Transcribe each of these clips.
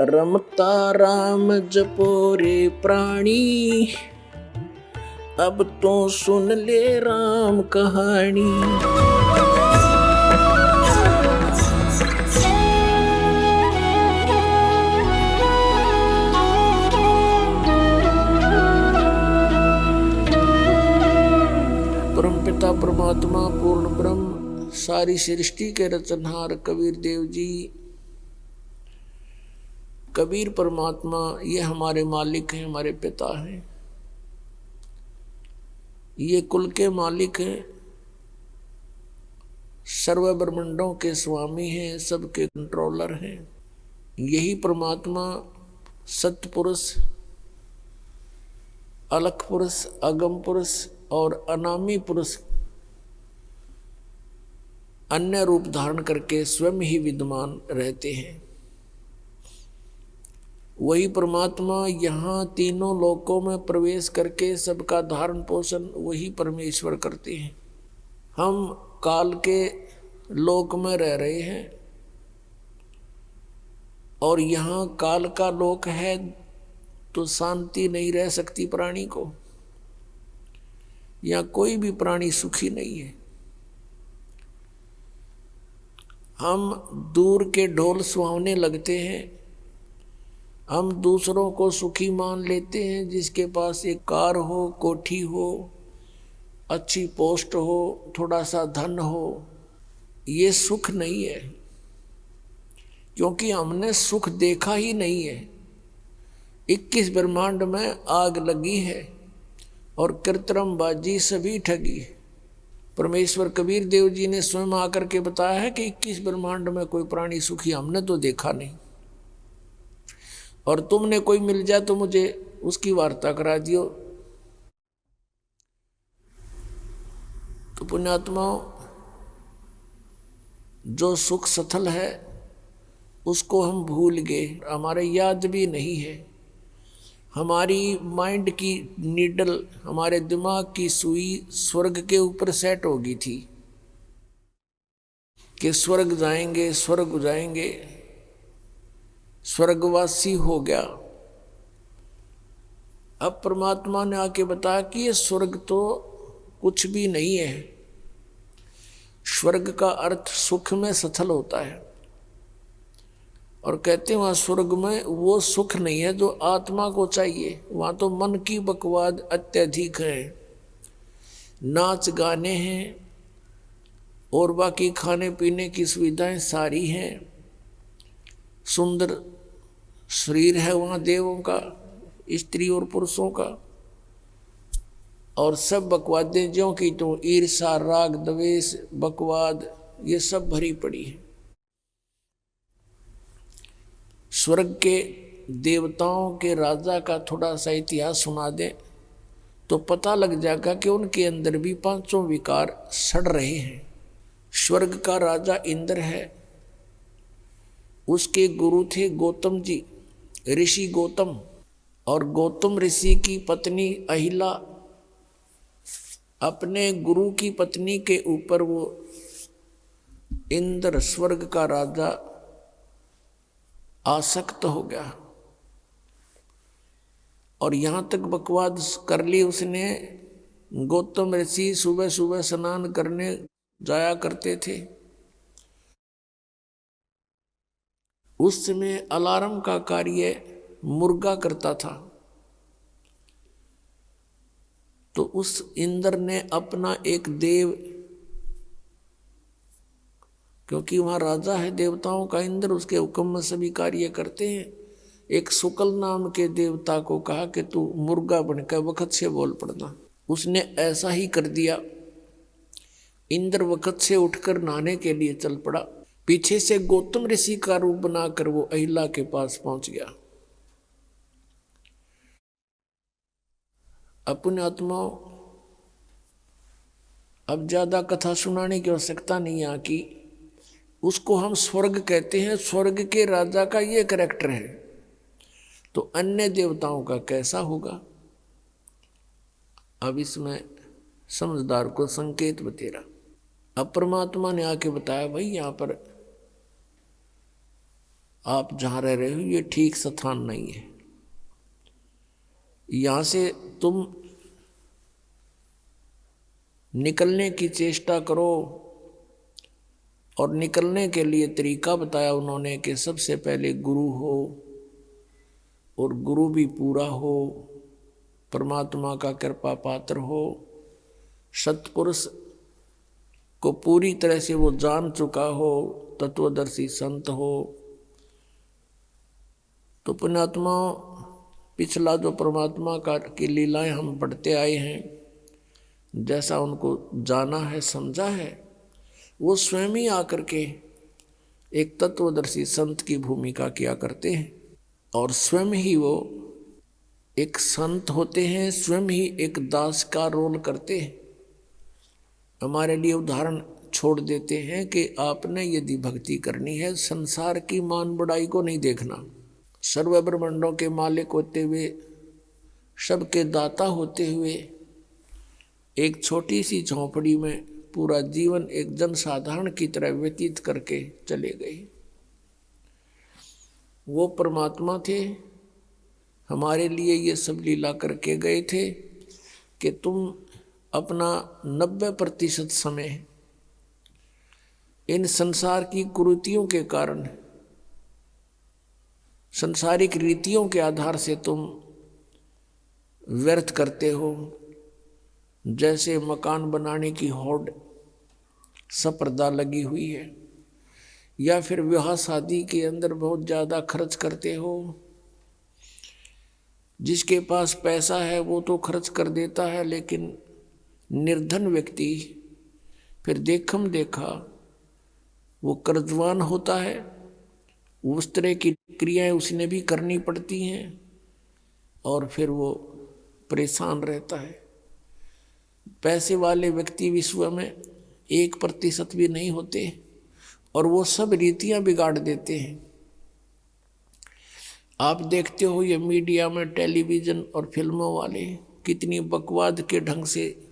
रमता राम जपो रे प्राणी, अब तो सुन ले राम कहानी। परमपिता परमात्मा पूर्ण ब्रह्म सारी सृष्टि के रचनहार कबीर देव जी, कबीर परमात्मा ये हमारे मालिक हैं, हमारे पिता हैं, ये कुल के मालिक हैं, सर्व ब्रह्मांडों के स्वामी हैं, सबके कंट्रोलर हैं। यही परमात्मा सत्य पुरुष, अलख पुरुष, अगम पुरुष और अनामी पुरुष अन्य रूप धारण करके स्वयं ही विद्यमान रहते हैं। वही परमात्मा यहाँ तीनों लोकों में प्रवेश करके सबका धारण पोषण वही परमेश्वर करते हैं। हम काल के लोक में रह रहे हैं और यहाँ काल का लोक है तो शांति नहीं रह सकती प्राणी को। यहाँ कोई भी प्राणी सुखी नहीं है। हम दूर के ढोल सुहावने लगते हैं, हम दूसरों को सुखी मान लेते हैं, जिसके पास एक कार हो, कोठी हो, अच्छी पोस्ट हो, थोड़ा सा धन हो। ये सुख नहीं है, क्योंकि हमने सुख देखा ही नहीं है। 21 ब्रह्मांड में आग लगी है और कृत्रिम बाजी सभी ठगी। परमेश्वर कबीर देव जी ने स्वयं आकर के बताया है कि 21 ब्रह्मांड में कोई प्राणी सुखी हमने तो देखा नहीं, और तुमने कोई मिल जाए तो मुझे उसकी वार्ता करा दियो। तो पुण्यात्माओं, जो सुख सथल है उसको हम भूल गए, हमारे याद भी नहीं है। हमारी माइंड की नीडल, हमारे दिमाग की सुई स्वर्ग के ऊपर सेट हो गई थी कि स्वर्ग जाएंगे, स्वर्ग जाएंगे, स्वर्गवासी हो गया। अब परमात्मा ने आके बताया कि ये स्वर्ग तो कुछ भी नहीं है। स्वर्ग का अर्थ सुख में सथल होता है, और कहते हैं वहां स्वर्ग में वो सुख नहीं है जो आत्मा को चाहिए। वहां तो मन की बकवाद अत्यधिक है, नाच गाने हैं और बाकी खाने पीने की सुविधाएं सारी हैं। सुंदर शरीर है वहाँ देवों का, स्त्री और पुरुषों का, और सब बकवादें ज्यों की तो ईर्षा, राग, द्वेष, बकवाद ये सब भरी पड़ी है। स्वर्ग के देवताओं के राजा का थोड़ा सा इतिहास सुना दें तो पता लग जाएगा कि उनके अंदर भी पांचों विकार सड़ रहे हैं। स्वर्ग का राजा इंद्र है, उसके गुरु थे गौतम जी, ऋषि गौतम, और गौतम ऋषि की पत्नी अहिला अपने गुरु की पत्नी के ऊपर वो इंद्र स्वर्ग का राजा आसक्त हो गया, और यहाँ तक बकवाद कर ली उसने। गौतम ऋषि सुबह सुबह स्नान करने जाया करते थे। उस समय अलार्म का कार्य मुर्गा करता था, तो उस इंद्र ने अपना एक देव, क्योंकि वहां राजा है देवताओं का इंद्र, उसके हुक्म में सभी कार्य करते हैं, एक शुक्ल नाम के देवता को कहा कि तू मुर्गा बनकर वक्त से बोल पड़ना। उसने ऐसा ही कर दिया। इंद्र वक्त से उठकर नहाने के लिए चल पड़ा। पीछे से गौतम ऋषि का रूप बनाकर वो अहिला के पास पहुंच गया। अपने आत्माओं, अब ज्यादा कथा सुनाने की आवश्यकता नहीं है कि उसको हम स्वर्ग कहते हैं। स्वर्ग के राजा का ये कैरेक्टर है, तो अन्य देवताओं का कैसा होगा। अब इसमें समझदार को संकेत बतेरा। अब परमात्मा ने आके बताया भाई यहाँ पर आप जहाँ रह रहे हो ये ठीक स्थान नहीं है, यहाँ से तुम निकलने की चेष्टा करो। और निकलने के लिए तरीका बताया उन्होंने कि सबसे पहले गुरु हो, और गुरु भी पूरा हो, परमात्मा का कृपा पात्र हो, सत्पुरुष को पूरी तरह से वो जान चुका हो, तत्वदर्शी संत हो। तो पुण्यात्मा, पिछला जो परमात्मा का की लीलाएं हम पढ़ते आए हैं, जैसा उनको जाना है, समझा है, वो स्वयं ही आकर के एक तत्वदर्शी संत की भूमिका किया करते हैं, और स्वयं ही वो एक संत होते हैं, स्वयं ही एक दास का रोल करते हैं। हमारे लिए उदाहरण छोड़ देते हैं कि आपने यदि भक्ति करनी है, संसार की मान बढ़ाई को नहीं देखना, सर्व ब्रह्मांडों के मालिक होते हुए, सबके दाता होते हुए, एक छोटी सी झोंपड़ी में पूरा जीवन एक जनसाधारण की तरह व्यतीत करके चले गए। वो परमात्मा थे, हमारे लिए ये सब लीला करके गए थे कि तुम अपना 90% समय इन संसार की कुरीतियों के कारण, संसारिक रीतियों के आधार से तुम व्यर्थ करते हो। जैसे मकान बनाने की होड़ स्पर्धा लगी हुई है, या फिर विवाह शादी के अंदर बहुत ज़्यादा खर्च करते हो। जिसके पास पैसा है वो तो खर्च कर देता है, लेकिन निर्धन व्यक्ति फिर देखम देखा वो कर्जवान होता है। उस तरह की क्रियाएं उसने भी करनी पड़ती हैं, और फिर वो परेशान रहता है। पैसे वाले व्यक्ति विश्व में 1% भी नहीं होते, और वो सब रीतियां बिगाड़ देते हैं। आप देखते हो ये मीडिया में टेलीविज़न और फिल्मों वाले कितनी बकवाद के ढंग से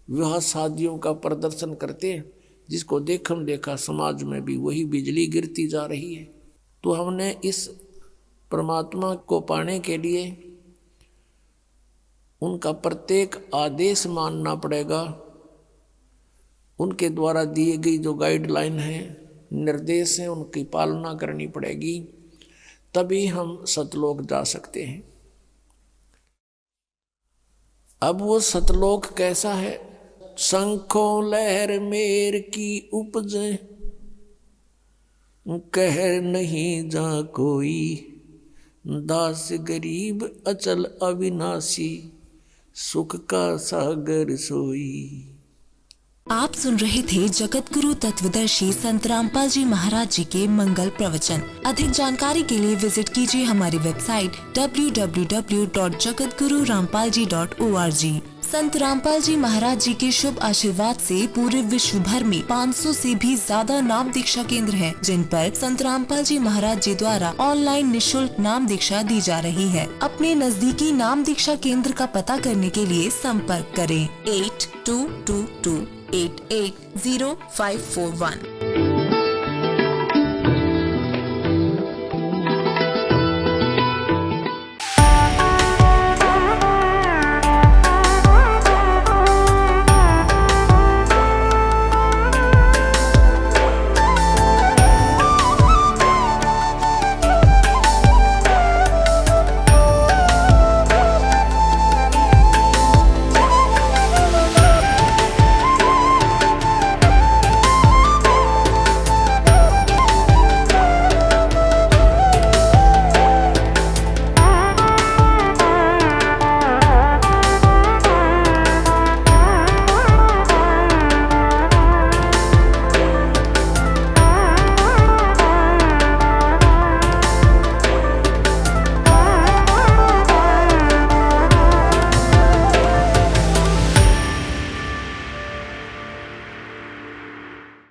विवाह शादियों का प्रदर्शन करते हैं, जिसको देखम देखा समाज में भी वही बिजली गिरती जा रही है। तो हमने इस परमात्मा को पाने के लिए उनका प्रत्येक आदेश मानना पड़ेगा। उनके द्वारा दिए गई जो गाइडलाइन है, निर्देश हैं, उनकी पालना करनी पड़ेगी, तभी हम सतलोक जा सकते हैं। अब वो सतलोक कैसा है? शंखों लहर मेर की उपज, कह नहीं जा कोई, दास गरीब अचल अविनाशी, सुख का सागर सोई। आप सुन रहे थे जगत गुरु तत्वदर्शी संत रामपाल जी महाराज जी के मंगल प्रवचन। अधिक जानकारी के लिए विजिट कीजिए हमारी वेबसाइट www.jagatgururampalji.org। संत रामपाल जी महाराज जी के शुभ आशीर्वाद से पूरे विश्व भर में 500 से भी ज्यादा नाम दीक्षा केंद्र हैं, जिन पर संत रामपाल जी महाराज जी द्वारा ऑनलाइन निशुल्क नाम दीक्षा दी जा रही है। अपने नजदीकी नाम दीक्षा केंद्र का पता करने के लिए संपर्क करें 8222880541।